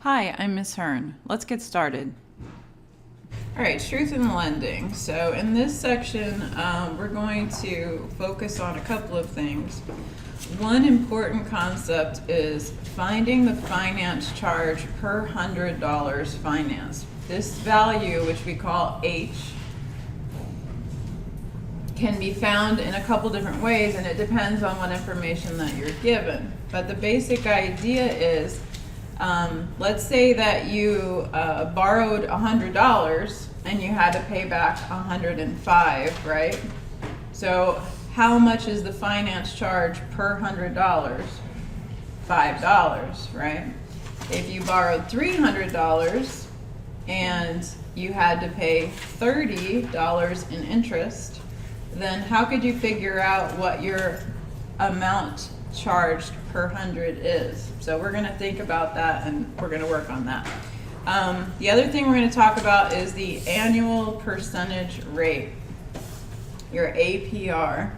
Hi, I'm Ms. Hearn. Let's get started. All right, truth in lending. So in this section, we're going to focus on a couple of things. One important concept is finding the finance charge per $100 financed. This value, which we call H, can be found in a couple different ways, and it depends on what information that you're given. But the basic idea is, let's say that you borrowed $100 and you had to pay back $105, right? So how much is the finance charge per $100? $5, right? If you borrowed $300 and you had to pay $30 in interest, then how could you figure out what your amount charged per 100 is? So we're going to think about that, and we're going to work on that. The other thing we're going to talk about is the annual percentage rate, your APR,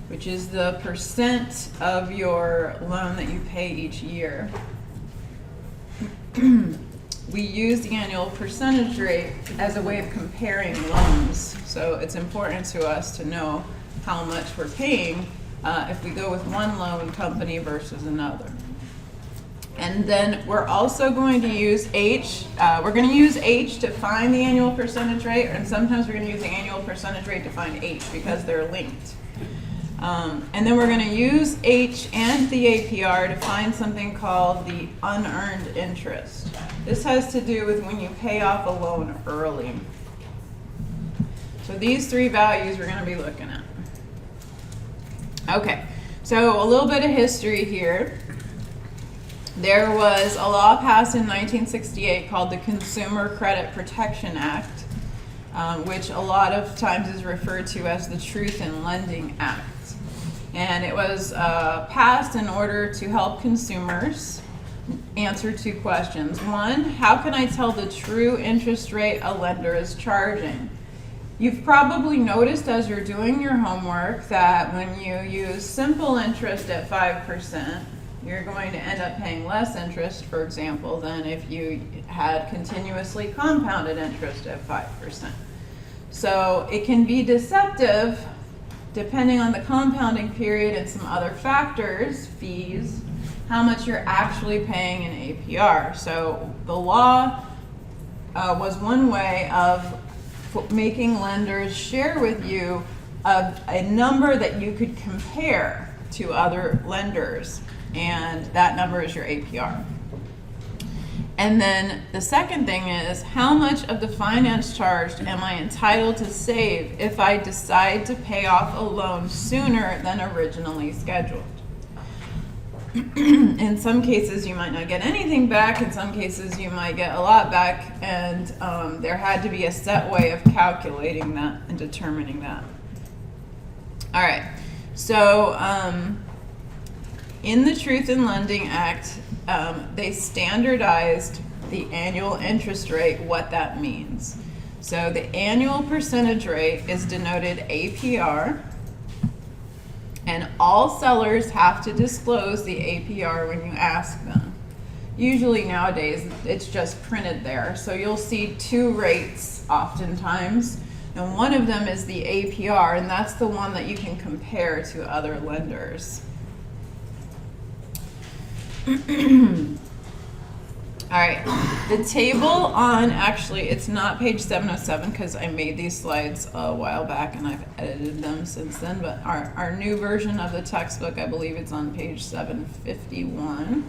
which is the percent of your loan that you pay each year. We use the annual percentage rate as a way of comparing loans. So it's important to us to know how much we're paying if we go with one loan company versus another. And then we're also going to use H. We're going to use H to find the annual percentage rate, and sometimes we're going to use the annual percentage rate to find H because they're linked. And then we're going to use H and the APR to find something called the unearned interest. This has to do with when you pay off a loan early. So these three values we're going to be looking at. Okay, so a little bit of history here. There was a law passed in 1968 called the Consumer Credit Protection Act, which a lot of times is referred to as the Truth in Lending Act. And it was passed in order to help consumers answer two questions. One, how can I tell the true interest rate a lender is charging? You've probably noticed as you're doing your homework that when you use simple interest at 5%, you're going to end up paying less interest, for example, than if you had continuously compounded interest at 5%. So it can be deceptive depending on the compounding period and some other factors, fees, how much you're actually paying in APR. So the law was one way of making lenders share with you a number that you could compare to other lenders, and that number is your APR. And then the second thing is, how much of the finance charged am I entitled to save if I decide to pay off a loan sooner than originally scheduled? In some cases you might not get anything back, in some cases you might get a lot back, and there had to be a set way of calculating that and determining that. All right, so in the Truth in Lending Act, they standardized the annual interest rate, what that means. So the annual percentage rate is denoted APR, and all sellers have to disclose the APR when you ask them. Usually nowadays it's just printed there, so you'll see two rates oftentimes, and one of them is the APR, and that's the one that you can compare to other lenders. All right, the table on, actually it's not page 707 because I made these slides a while back and I've edited them since then, but our new version of the textbook, I believe it's on page 751.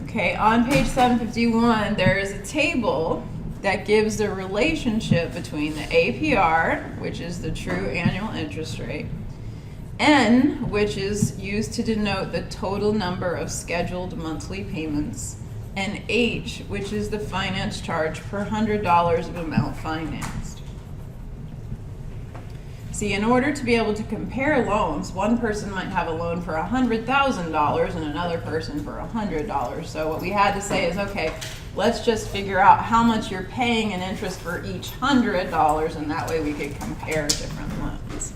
Okay, on page 751 there is a table that gives the relationship between the APR, which is the true annual interest rate, N, which is used to denote the total number of scheduled monthly payments, and H, which is the finance charge per $100 of amount financed. See, in order to be able to compare loans, one person might have a loan for $100,000 and another person for $100. So what we had to say is, okay, let's just figure out how much you're paying in interest for each $100, and that way we could compare different loans.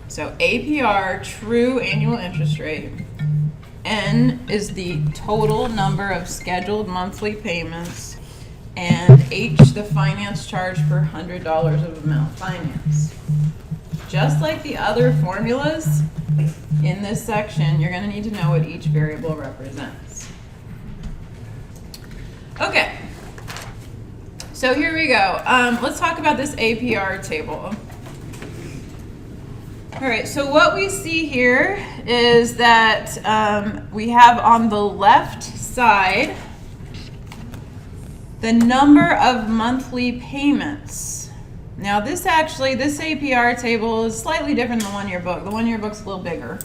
So APR, true annual interest rate, N is the total number of scheduled monthly payments, and H, the finance charge per $100 of amount financed. Just like the other formulas in this section, you're going to need to know what each variable represents. Okay, so here we go. Let's talk about this APR table. All right, so what we see here is that we have on the left side the number of monthly payments. Now this APR table is slightly different than the one in your book. The one in your book's a little bigger,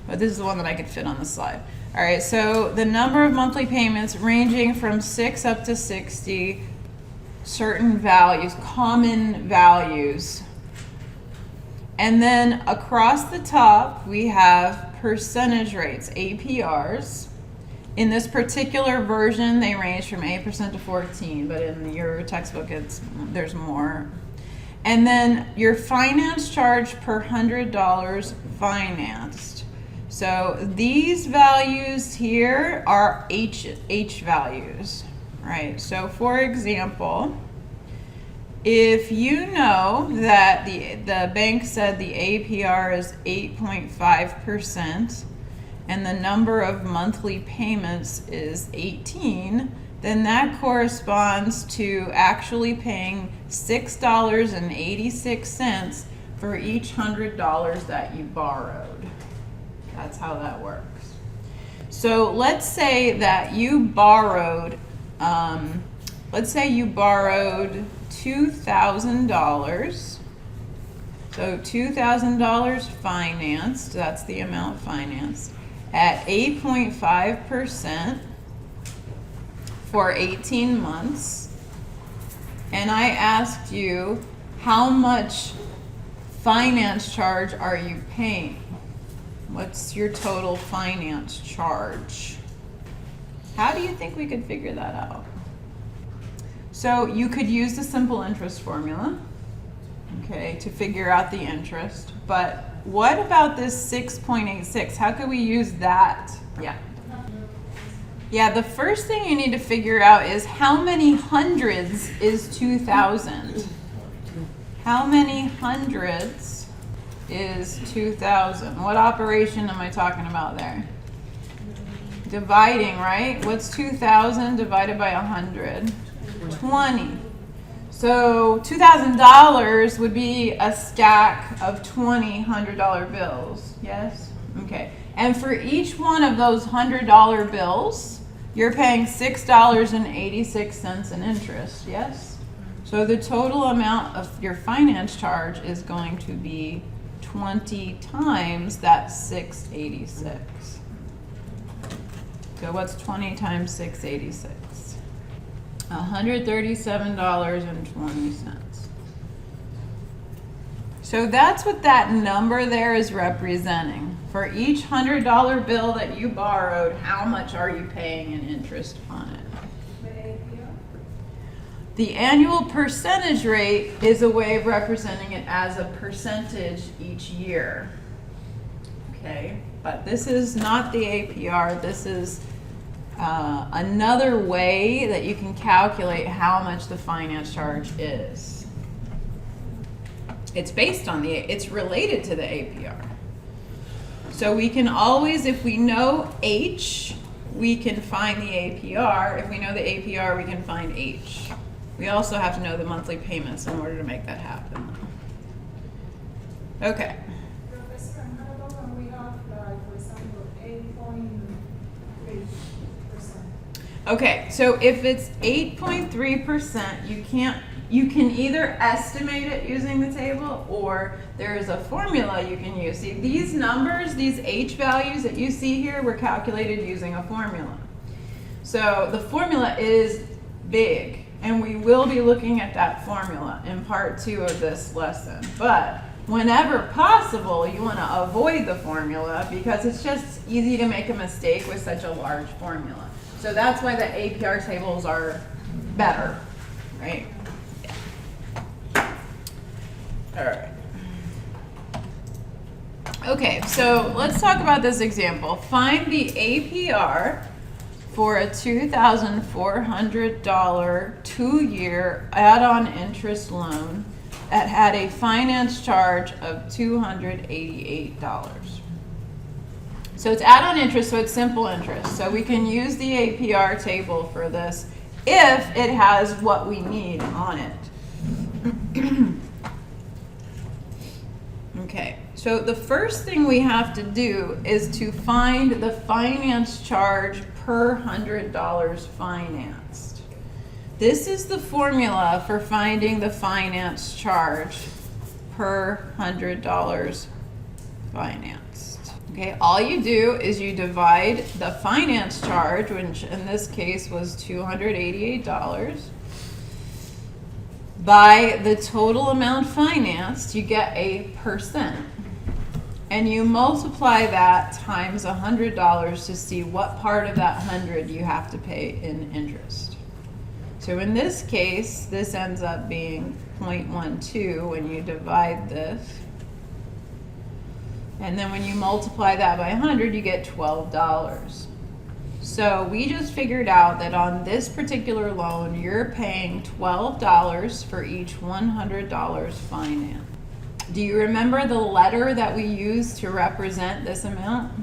but this is the one that I could fit on the slide. All right, so the number of monthly payments ranging from 6 up to 60, certain values, common values. And then across the top, we have percentage rates, APRs. In this particular version, they range from 8% to 14%, but in your textbook, there's more. And then your finance charge per $100 financed. So these values here are H values, right? So for example, if you know that the bank said the APR is 8.5% and the number of monthly payments is 18, then that corresponds to actually paying $6.86 for each $100 that you borrowed. That's how that works. So let's say that you borrowed, $2,000. So $2,000 financed, that's the amount financed, at 8.5% for 18 months. And I asked you, how much finance charge are you paying? What's your total finance charge? How do you think we could figure that out? So you could use the simple interest formula, okay, to figure out the interest. But what about this 6.86? How could we use that? Yeah, the first thing you need to figure out is how many hundreds is 2,000? How many hundreds is 2,000? What operation am I talking about there? Dividing, right? What's 2,000 divided by 100? 20. So $2,000 would be a stack of 20 $100 bills. Yes? Okay. And for each one of those $100 bills, you're paying $6.86 in interest. Yes? So the total amount of your finance charge is going to be 20 times that $6.86. So what's 20 times 6.86? $137.20. So that's what that number there is representing. For each $100 bill that you borrowed, how much are you paying in interest on it? The annual percentage rate is a way of representing it as a percentage each year. Okay, but this is not the APR. This is another way that you can calculate how much the finance charge is. It's based on it's related to the APR. So we can always, if we know H, we can find the APR. If we know the APR, we can find H. We also have to know the monthly payments in order to make that happen. Okay. Professor, and how about when we have, for example, 8.3%? Okay, so if it's 8.3%, you can either estimate it using the table, or there is a formula you can use. See, these numbers, these H values that you see here, were calculated using a formula. So the formula is big, and we will be looking at that formula in part 2 of this lesson. But whenever possible, you want to avoid the formula because it's just easy to make a mistake with such a large formula. So that's why the APR tables are better, right? Yeah. All right. Okay, so let's talk about this example. Find the APR for a $2,400 2-year add-on interest loan that had a finance charge of $288. So it's add-on interest, so it's simple interest. So we can use the APR table for this if it has what we need on it. Okay, so the first thing we have to do is to find the finance charge per $100 financed. This is the formula for finding the finance charge per $100 financed. Okay, all you do is you divide the finance charge, which in this case was $288, by the total amount financed. You get a percent. And you multiply that times $100 to see what part of that 100 you have to pay in interest. So in this case, this ends up being 0.12 when you divide this. And then when you multiply that by 100, you get $12. So we just figured out that on this particular loan, you're paying $12 for each $100 finance. Do you remember the letter that we used to represent this amount?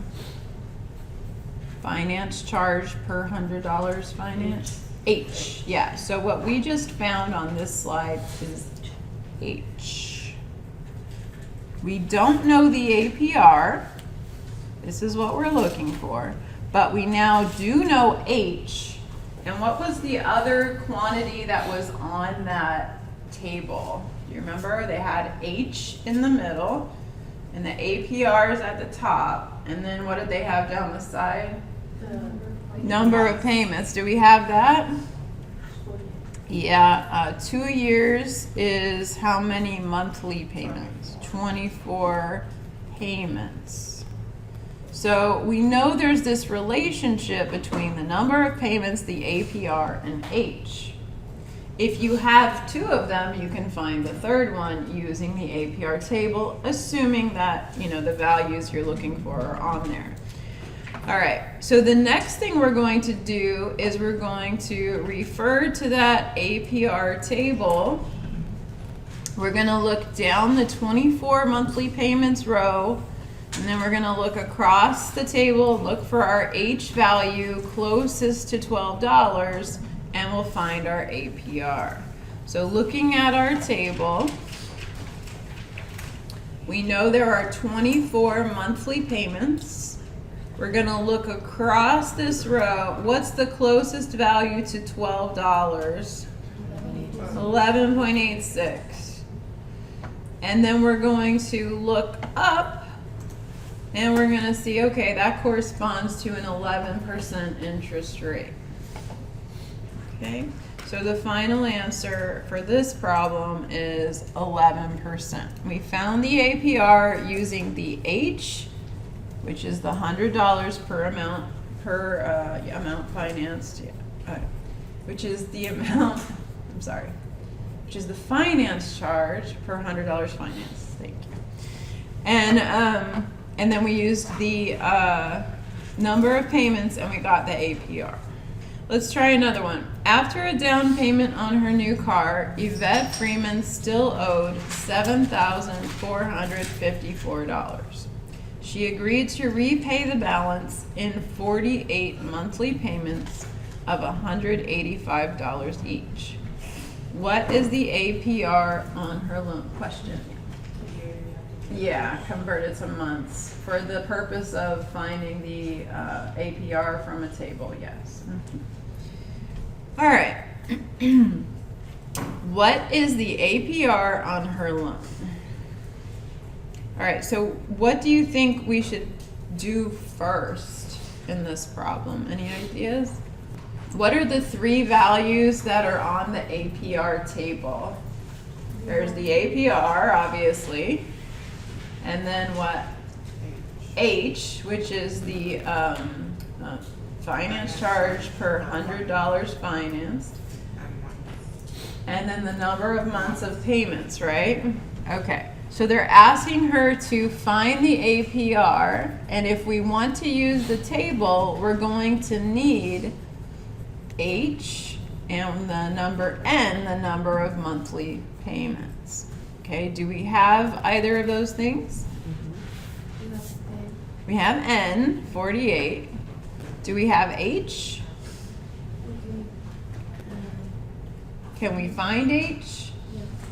Finance charge per $100 finance? H, yeah. So what we just found on this slide is H. We don't know the APR. This is what we're looking for. But we now do know H. And what was the other quantity that was on that table? Do you remember? They had H in the middle and the APR is at the top. And then what did they have down the side? Number of payments. Do we have that? Yeah, 2 years is how many monthly payments? 24 payments. So we know there's this relationship between the number of payments, the APR, and H. If you have two of them, you can find the third one using the APR table, assuming that, you know, the values you're looking for are on there. All right, so the next thing we're going to do is we're going to refer to that APR table. We're going to look down the 24 monthly payments row, and then we're going to look across the table, look for our H value closest to $12, and we'll find our APR. So looking at our table, we know there are 24 monthly payments. We're going to look across this row. What's the closest value to $12? 11.86. And then we're going to look up and we're going to see, okay, that corresponds to an 11% interest rate. Okay, so the final answer for this problem is 11%. We found the APR using the H, which is the $100 per amount amount financed, which is the amount. I'm sorry, which is the finance charge per $100 financed. Thank you. And then we used the number of payments, and we got the APR. Let's try another one. After a down payment on her new car, Yvette Freeman still owed $7,454. She agreed to repay the balance in 48 monthly payments of $185 each. What is the APR on her loan? Question. Yeah, converted to months for the purpose of finding the APR from a table, yes. All right. What is the APR on her loan? All right, so what do you think we should do first in this problem? Any ideas? What are the three values that are on the APR table? There's the APR, obviously. And then what? H, which is the finance charge per $100 financed. And then the number of months of payments, right? Okay. So they're asking her to find the APR, and if we want to use the table, we're going to need H and the number N, the number of monthly payments. Okay, do we have either of those things? We have N, 48. Do we have H? Can we find H?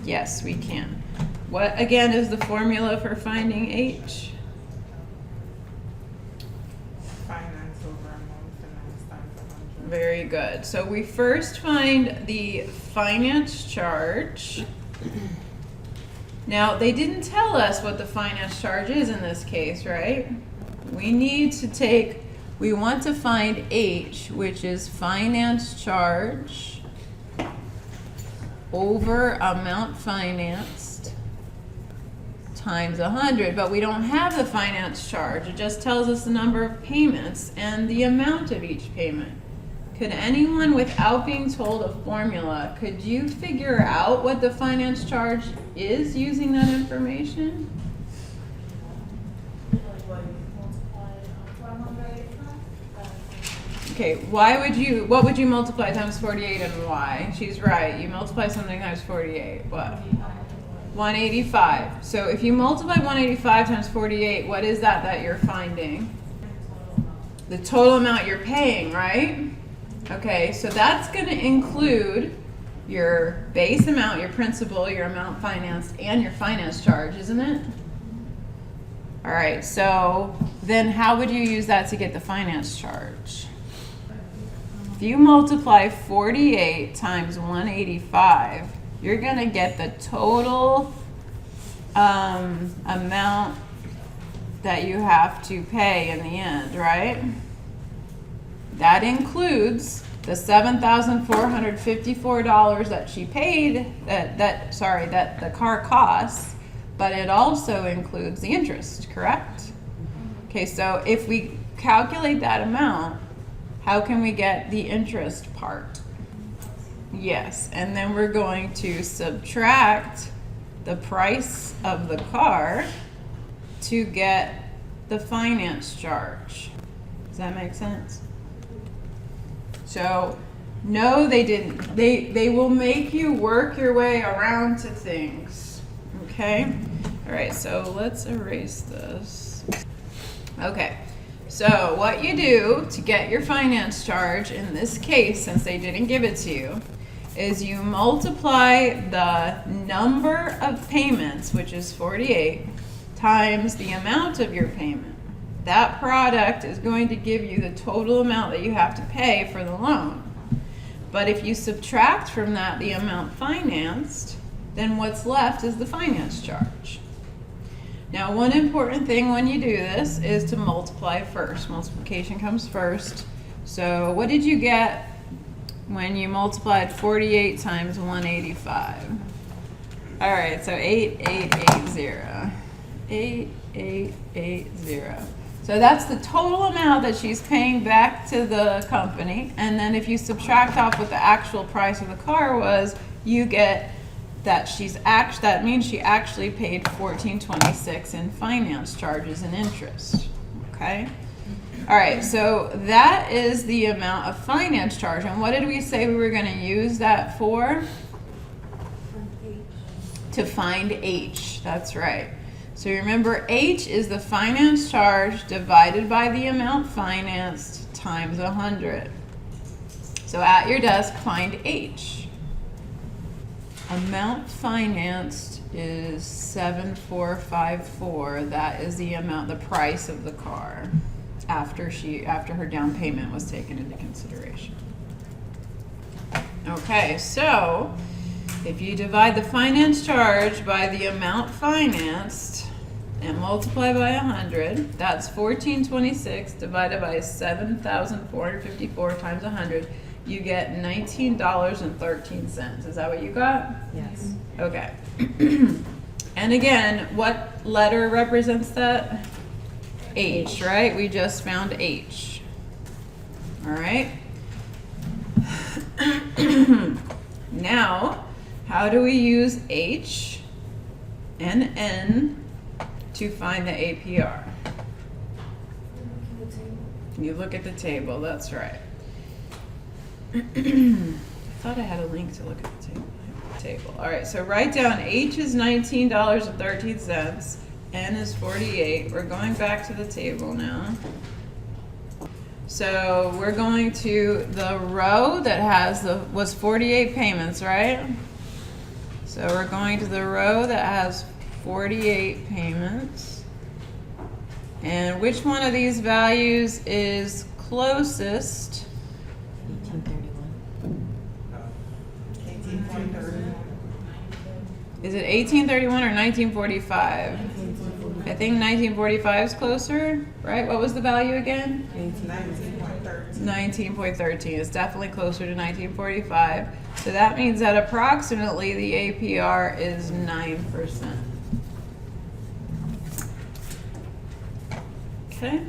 Yes, we can. What, again, is the formula for finding H? Finance over amount, finance times 100. Very good. So we first find the finance charge. Now, they didn't tell us what the finance charge is in this case, right? We need to take, we want to find H, which is finance charge over amount financed times 100, but we don't have the finance charge. It just tells us the number of payments and the amount of each payment. Could anyone, without being told a formula, could you figure out what the finance charge is using that information? Okay, what would you multiply times 48 and why? She's right, you multiply something times 48, what? 185. So if you multiply 185 times 48, what is that you're finding? The total amount you're paying, right? Okay, so that's going to include your base amount, your principal, your amount financed, and your finance charge, isn't it? All right, so then how would you use that to get the finance charge? If you multiply 48 times 185, you're going to get the total amount that you have to pay in the end, right? That includes the $7,454 that she paid, that the car costs, but it also includes the interest, correct? Okay, so if we calculate that amount, how can we get the interest part? Yes, and then we're going to subtract the price of the car to get the finance charge. Does that make sense? So, no, they didn't. They will make you work your way around to things. Okay? All right, so let's erase this. Okay. So what you do to get your finance charge, in this case, since they didn't give it to you, is you multiply the number of payments, which is 48, times the amount of your payment. That product is going to give you the total amount that you have to pay for the loan. But if you subtract from that the amount financed, then what's left is the finance charge. Now, one important thing when you do this is to multiply first. Multiplication comes first. So what did you get when you multiplied 48 times 185? All right, so 8880. 8880. So that's the total amount that she's paying back to the company. And then if you subtract off what the actual price of the car was, you get that that means she actually paid $14.26 in finance charges and interest. Okay? All right, so that is the amount of finance charge. And what did we say we were going to use that for? To find H. That's right. So remember, H is the finance charge divided by the amount financed times 100. So at your desk, find H. Amount financed is 7,454. That is the amount, the price of the car after her down payment was taken into consideration. Okay, so if you divide the finance charge by the amount financed and multiply by 100, that's 1426 divided by 7,454 times 100. You get $19.13. Is that what you got? Yes. Okay. And again, what letter represents that? H, right? We just found H. All right. Now, how do we use H NN to find the APR. You look at the table, that's right. I thought I had a link to look at the table. All right, so write down H is $19.13, N is 48. We're going back to the table now. So we're going to the row that was 48 payments, right? So we're going to the row that has 48 payments. And which one of these values is closest? 18.31. Is it 1831 or 1945? I think 1945 is closer, right? What was the value again? 19.13. 19.13 is definitely closer to 1945. So that means that approximately the APR is 9%. Okay.